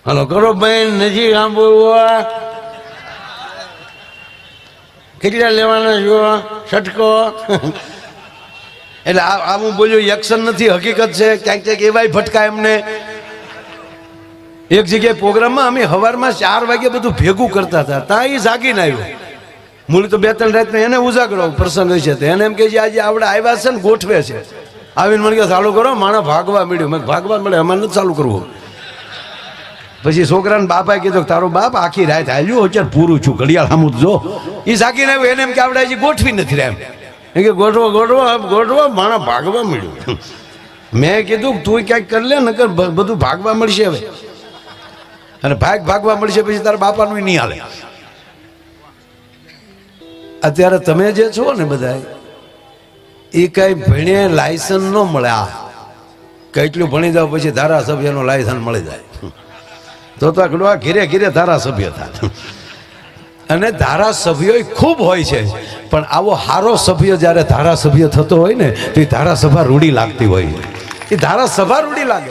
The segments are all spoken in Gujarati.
હલો કરો બેન, નજીક આમ બોલવા. કેટલા લેવાના છો? છટકો. એટલે આ હું બોલ્યો એક્શન નથી, હકીકત છે. ક્યાંક ક્યાંક એવાય ભટકા એમને. એક જગ્યાએ પ્રોગ્રામમાં અમે સવારમાં 4 વાગે બધું ભેગું કરતા હતા. ત્યાં એ જાગીને આવ્યો. મૂળ તો 2-3 રાત એને ઉજાગરો પ્રસંગ છે. એને એમ કે આજે આવડે આવ્યા છે ને ગોઠવે છે. આવીને મને ચાલુ કરો, માણસ ભાગવા મળ્યું. મેં ભાગવા મળે, અમારે નથી ચાલુ કરવું. પછી છોકરાને બાપાએ કીધું તારો બાપ આખી રાત હાલ્યું, અત્યારે પૂરું છું, ઘડિયાળ સામું જો. એ જાગીને આવ્યું. એને એમ કે આપણે હજી ગોઠવી નથી રહ્યા. એમ કે ગોઠવો ગોઠવો ગોઠવો, માણસ ભાગવા મળ્યું. મેં કીધું તું ક્યાંક કરી લે, નકર બધું ભાગવા મળશે હવે. અને ભાગવા મળશે પછી તારા બાપાનું નહીં હાલે. અત્યારે તમે જે છો ને બધા એ કઈ ભણે લાયસન્સ ન મળે. આ કેટલું ભણી જાવ પછી ધારાસભ્યનો લાયસન્સ મળી જાય તો આ ઘીરે ઘીરે ધારાસભ્ય થાય. અને ધારાસભ્યો ખૂબ હોય છે, પણ આવો સારો સભ્ય જ્યારે ધારાસભ્ય થતો હોય ને તો એ ધારાસભા રૂડી લાગતી હોય. એ ધારાસભા રૂડી લાગે.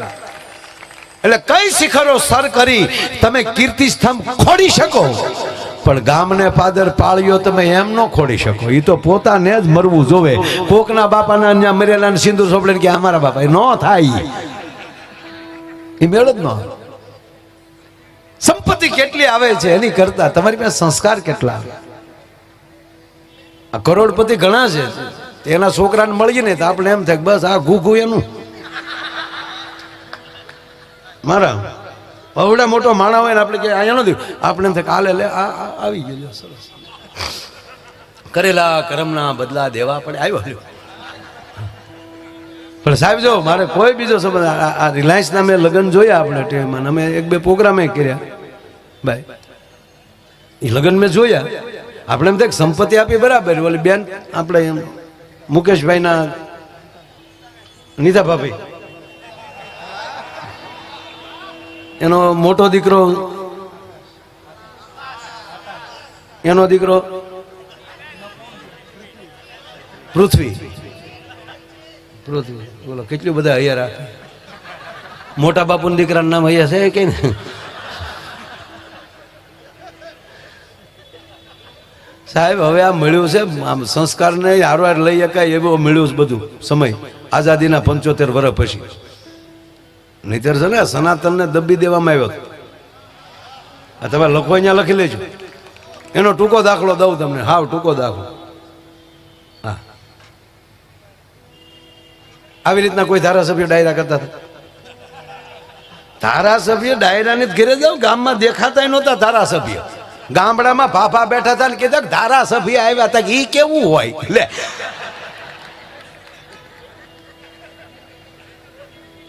એટલે કઈ શિખરો સર કરી તમે કીર્તિ સ્તંભ ખોડી શકો, પણ ગામને પાદર પાળ્યો તમે એમ ન ખોડી શકો. એ તો પોતાને જ મરવું જોવે. કોકના બાપાના અહીંયા મરેલા સિંદૂર સોપડે કે અમારા બાપા ન થાય, એ મેળ જ ન આવે. સંપત્તિ કેટલી આવે છે એની કરતા તમારી પાસે સંસ્કાર કેટલા આવે. આ કરોડપતિ ઘણા છે, એના છોકરાને મળીએ ને તો આપણે એમ થાય બસ આ ઘૂઘું એનું. મારા અવડા મોટો માણા હોય ને આપણે કે અહીંયા નથી, આપણે એમ થાય કાલે લે આવી ગયો સરસ. કરેલા કર્મના બદલા દેવા પડે. આવ્યો પણ સાહેબ જો મારે કોઈ બીજો સંબંધ, આ રિલાયન્સના મેં લગ્ન જોયા આપણે ટીવીમાં, અમે 1-2 પ્રોગ્રામે કર્યા ભાઈ. એ લગ્ન મેં જોયા. આપણે એમ થાય સંપત્તિ આપી બરાબર, ઓલી બેન આપણે એમ મુકેશભાઈના નીતા ભાભી, એનો મોટો દીકરો, એનો દીકરો પૃથ્વી. બોલો કેટલું બધા હૈયા રાખે. મોટા બાપુના દીકરાનું નામ હૈયા છે કે ને. સાહેબ હવે આ મળ્યું છે આમ સંસ્કારને હારવાર લઈ શકાય એવું મળ્યું છે બધું. સમય આઝાદીના 75 વર્ષ પછી. નહીતર છે ને સનાતનને દબી દેવામાં આવ્યો. આ તમે લખો અહીંયા લખી લેજો. એનો ટૂંકો દાખલો દઉં તમને, હાવ ટૂંકો દાખલો. હા, આવી રીતના કોઈ ધારાસભ્ય ડાયરા કરતા હતા? ધારાસભ્ય ડાયરાને જ ઘેરે જાવ. ગામમાં દેખાતા નહોતા ધારાસભ્ય. ગામડામાં ભાભા બેઠા હતા ને કીધા ધારાસભ્ય આવ્યા હતા. એ કેવું હોય લે,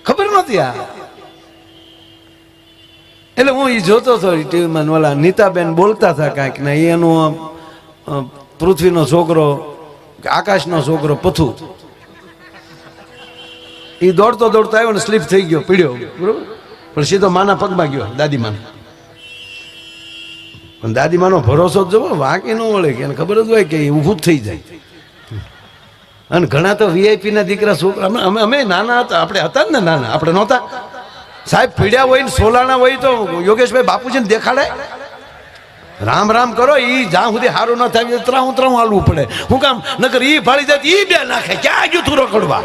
ખબર નહોતી આ. એટલે હું એ જોતો હતો ટીવીમાં, ઓલા નીતાબેન બોલતા હતા કાંઈક ને એનો પૃથ્વીનો છોકરો, આકાશનો છોકરો પથુ, એ દોડતો દોડતો આવ્યો ને સ્લીપ થઈ ગયો, પીડ્યો બરોબર, પણ સીધો માના પગમાં ગયો, દાદીમાને. પણ દાદીમાનો ભરોસો જ જોવો, વાંકી ન વળે કે એને ખબર જ હોય કે એ ઊભું જ થઈ જાય. અને ઘણા તો વીઆઈપી ના દીકરા છોકરા, અમે નાના હતા, આપણે હતા ને નાના, આપણે નહોતા સાહેબ. પીડ્યા હોય ને સોલાણા હોય તો યોગેશભાઈ બાપુજીને દેખાડે, રામ રામ કરો. એ જ્યાં સુધી સારું ન થાય ત્રાહું હાલવું પડે. હું કામ નકર ઈ ભાળી જાય, ઈ બે નાખે, ક્યાં ગયું તું રખડવા.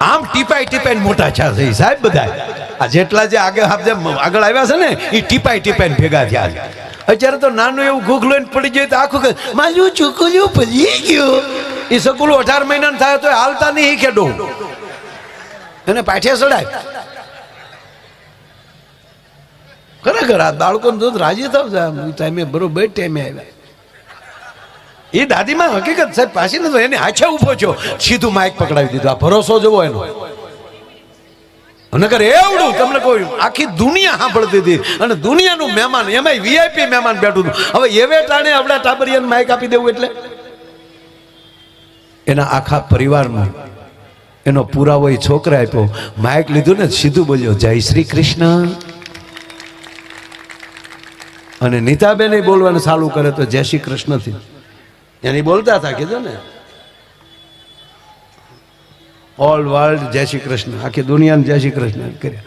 આમ ટીપાઈ મોટા છે સાહેબ બધા. આ જેટલા જે આગળ આવ્યા છે ને એ ટીપાઈ ભેગા થયા છે. અત્યારે તો નાનું એવું ઘૂઘ લઈને પડી જાય તો આખું મારું છોકરું પડી ગયું. એ સકુલું 18 મહિનાનું થાય તો હાલતા નહીં ખેડો, એને પાઠે ચડાય. ખરેખર આ બાળકોને દૂધ રાજી થાવ ટાઈમે, બરોબર ટાઈમે આવ્યા. એ દાદીમાં હકીકત સાહેબ પાછી નતો, એને હાથે ઉભો છો, સીધું માઇક પકડાવી દીધું. આ ભરોસો જોવો એનો. નકર એવડું તમને કોઈ આખી દુનિયા સાંભળતી હતી, અને દુનિયાનું મહેમાન, એમાંય વીઆઈપી મહેમાન બેઠું હતું. હવે એવે ટાણે આપણે ટાબરિયાને માઇક આપી દેવું એટલે એના આખા પરિવારમાં એનો પુરાવો એ છોકરા આપ્યો. માઇક લીધું ને સીધું બોલ્યો જય શ્રી કૃષ્ણ. અને નીતાબેન બોલવાનું ચાલુ કરે તો જય શ્રી કૃષ્ણ થી એની બોલતા હતા. કીધું ને ઓલ વર્લ્ડ જય શ્રી કૃષ્ણ, આખી દુનિયાને જય શ્રી કૃષ્ણ કર્યા.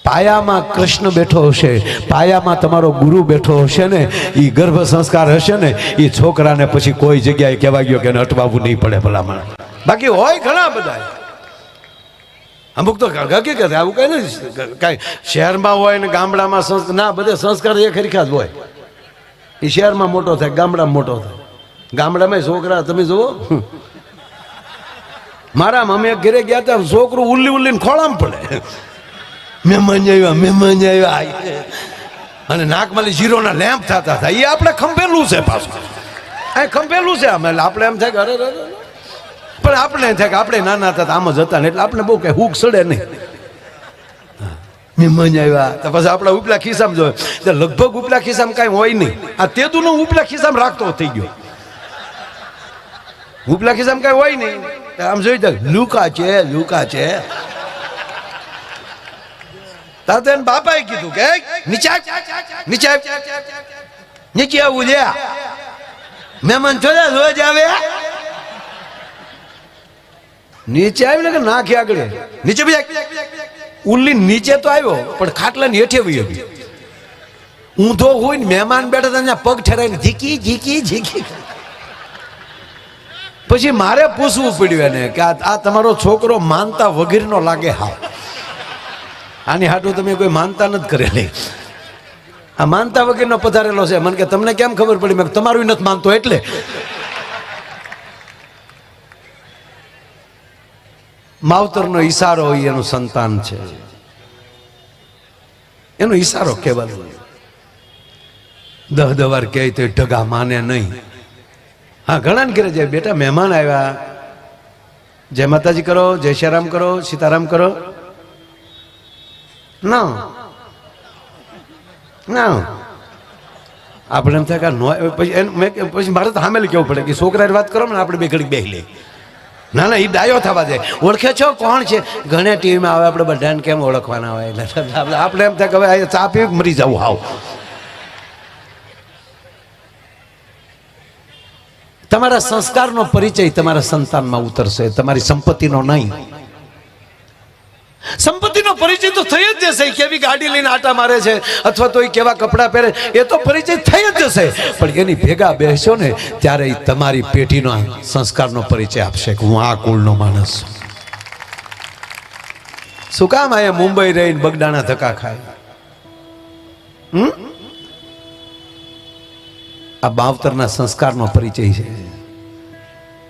પાયામાં કૃષ્ણ બેઠો હશે, પાયામાં તમારો ગુરુ બેઠો હશે ને, એ ગર્ભ સંસ્કાર હશે ને, એ છોકરાને પછી કોઈ જગ્યાએ કહેવા ગયો કે એને અટવાવું નહીં પડે ભલામણ. બાકી હોય ઘણા બધા, અમુક તો હકીકત આવું કઈ નથી. કઈ શહેરમાં હોય ને ગામડામાં ના, બધે સંસ્કાર એક હરીખા જ હોય. એ શહેરમાં મોટો થાય, ગામડામાં મોટો થાય. ગામડામાં છોકરા તમે જુઓ, મારા અમે ઘરે ગયા હતા, છોકરું ઉલ્લી ઉલ્લીને ખોળામાં પડે, મહેમાન આવ્યા, અને નાકમાં જીરોના લેમ્પ થતા હતા. એ આપણે ખંભેલું છે, પાછું આ ખંભેલું છે. અમે આપણે એમ થાય કે અરે પણ આપણે થાય કે આપણે નાના હતા આમ જ હતા ને, એટલે આપણે બહુ કઈ હુક સડે નહીં. મહેમાન આવ્યા તો પછી આપણા ઉપલા ખિસ્સામાં જોયે તો લગભગ ઉપલા ખિસ્સામાં કાંઈ હોય નહીં. આ તેદુનો ઉપલા ખિસ્સામાં રાખતો થઈ ગયો, ઉપલા ખિસ્સામાં કાંઈ હોય નહીં. આમ જોઈ તો લુકા છે, લુકા છે. તાતે બાપાએ કીધું કે નીચે નીચે નીચે આવવું છે, મહેમાન જોયા રોજ આવે. નીચે આવી કે નાખી આગળ નીચે ઉલ્લી નીચે તો આવ્યો પણ ખાટલા ની હેઠે વહી ગયો. ઊંધો હોય ને મહેમાન બેઠા હતા પગ ઠેરાઈને ઝીકી ઝીકી ઝીકી. પછી મારે પૂછવું પડ્યું એને કે આ તમારો છોકરો માનતા વગેરેનો લાગે. હા, આની હાટું તમે કોઈ માનતા નથી કરેલી, આ માનતા વગેરેનો પધારેલો છે. મને કે તમને કેમ ખબર પડી? મેં તમારું નથી માનતો એટલે. માવતરનો ઈશારો હોય એનું સંતાન છે, એનો ઈશારો કહેવાનો. 10 વાર કહે તો ઢગા માને નહીં. હા, ઘણા ને ઘરે જાય, બેટા મહેમાન આવ્યા, જય માતાજી કરો, જય શ્રીરામ કરો, સીતારામ કરો. ના ના, આપણે એમ થાય કે પછી મારે તો સામે કેવું પડે કે છોકરાની વાત કરો ને, આપણે બે ઘડી બેસી લઈએ. ના ના, એ ડાયો થવા દે. ઓળખે છો કોણ છે? ઘણા ટીવીમાં આવે, આપણે બધાને કેમ ઓળખવાના હોય? એટલે આપણે એમ થાય કે હવે ચા પીવી મરી જવું. હાવ, તમારા સંસ્કારનો પરિચય તમારા સંતાનમાં ઉતરશે, તમારી સંપત્તિનો નહીં. સંપત્તિનો પરિચય તો થઈ જ જશે. કેવી ગાડી લઈને આટા મારે છે અથવા તો એ કેવા કપડાં પહેરે, એ તો પરિચય થઈ જ જશે. પણ એની ભેગા બેસો ને ત્યારે એ તમારી પેઢીનો સંસ્કારનો પરિચય આપશે કે હું આ કુળનો માણસ છું. શું કામ આયા મુંબઈ રહીને બગડાણા ધક્કા ખાય? આ માવતરના સંસ્કારનો પરિચય છે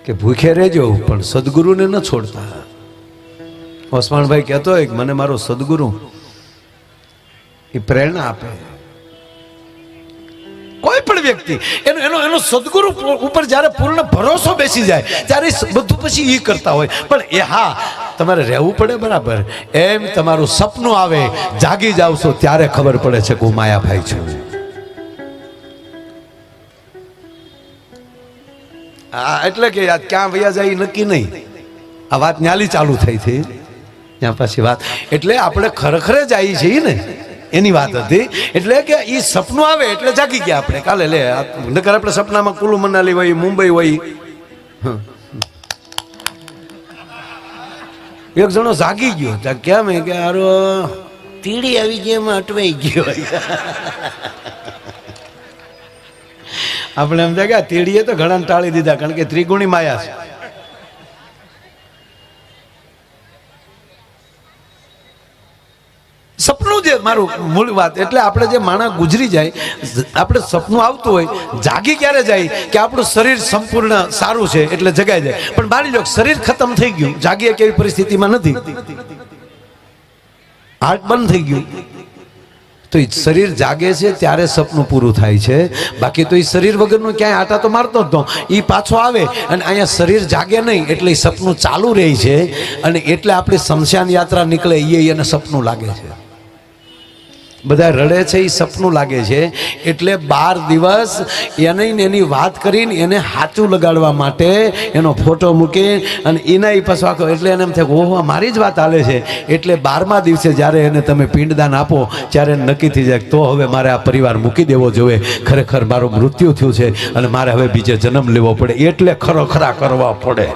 કે ભૂખે રહેજો પણ સદગુરુને ન છોડતા. ઓસમાણભાઈ કહેતો હોય કે મને મારો સદગુરુ એ પ્રેરણા આપે. કોઈ પણ વ્યક્તિ એનો સદગુરુ ઉપર જ્યારે પૂર્ણ ભરોસો બેસી જાય ત્યારે બધું પછી એ કરતા હોય. પણ એ હા, તમારે રહેવું પડે બરાબર. એમ તમારું સપનું આવે, જાગી જાવશો ત્યારે ખબર પડે છે કે હું માયાભાઈ છું. એટલે કે ક્યાં વયા જાય નક્કી નહીં. આ વાત ન્યાલી ચાલુ થઈ હતી ત્યાં પછી વાત, એટલે આપણે ખરેખર જ આવી છીએ ને એની વાત હતી. એટલે કે એ સપનું આવે એટલે જાગી ગયા આપણે. કાલે લે નકર આપણે સપનામાં કુલુ મનાલી હોય, મુંબઈ હોય. એક જણો જાગી ગયો, કેમ કે હારો તીડી આવી ગઈ, એમાં અટવાઈ ગયો. આપણે એમ થાય કે તીડીએ તો ઘણા ટાળી દીધા, કારણ કે ત્રિગુણી માયા છે. સપનું જે મારું મૂળ વાત, એટલે આપણે જે માણસ ગુજરી જાય, આપણે સપનું આવતું હોય, જાગી ક્યારે જાય કે આપણું શરીર સંપૂર્ણ સારું છે એટલે જગાઈ જાય. પણ માની લો શરીર ખતમ થઈ ગયું, જાગીએ કેવી પરિસ્થિતિમાં નથી, હાર્ટ બંધ થઈ ગયું, તો એ શરીર જાગે છે ત્યારે સપનું પૂરું થાય છે. બાકી તો એ શરીર વગરનું ક્યાંય આટા તો મારતો જ ન. એ પાછો આવે અને અહીંયા શરીર જાગે નહીં એટલે એ સપનું ચાલુ રહે છે. અને એટલે આપણી શમશાન યાત્રા નીકળે એને સપનું લાગે છે. બધા રડે છે એ સપનું લાગે છે. એટલે 12 દિવસ એની વાત કરીને એને હાચું લગાડવા માટે એનો ફોટો મૂકી અને એના એ પાછો આખો, એટલે એને એમ થાય ઓહો મારી જ વાત હાલે છે. એટલે 12મા દિવસે જ્યારે એને તમે પિંડદાન આપો ત્યારે નક્કી થઈ જાય તો હવે મારે આ પરિવાર મૂકી દેવો જોઈએ, ખરેખર મારું મૃત્યુ થયું છે અને મારે હવે બીજે જન્મ લેવો પડે, એટલે ખરોખરા કરવા પડે.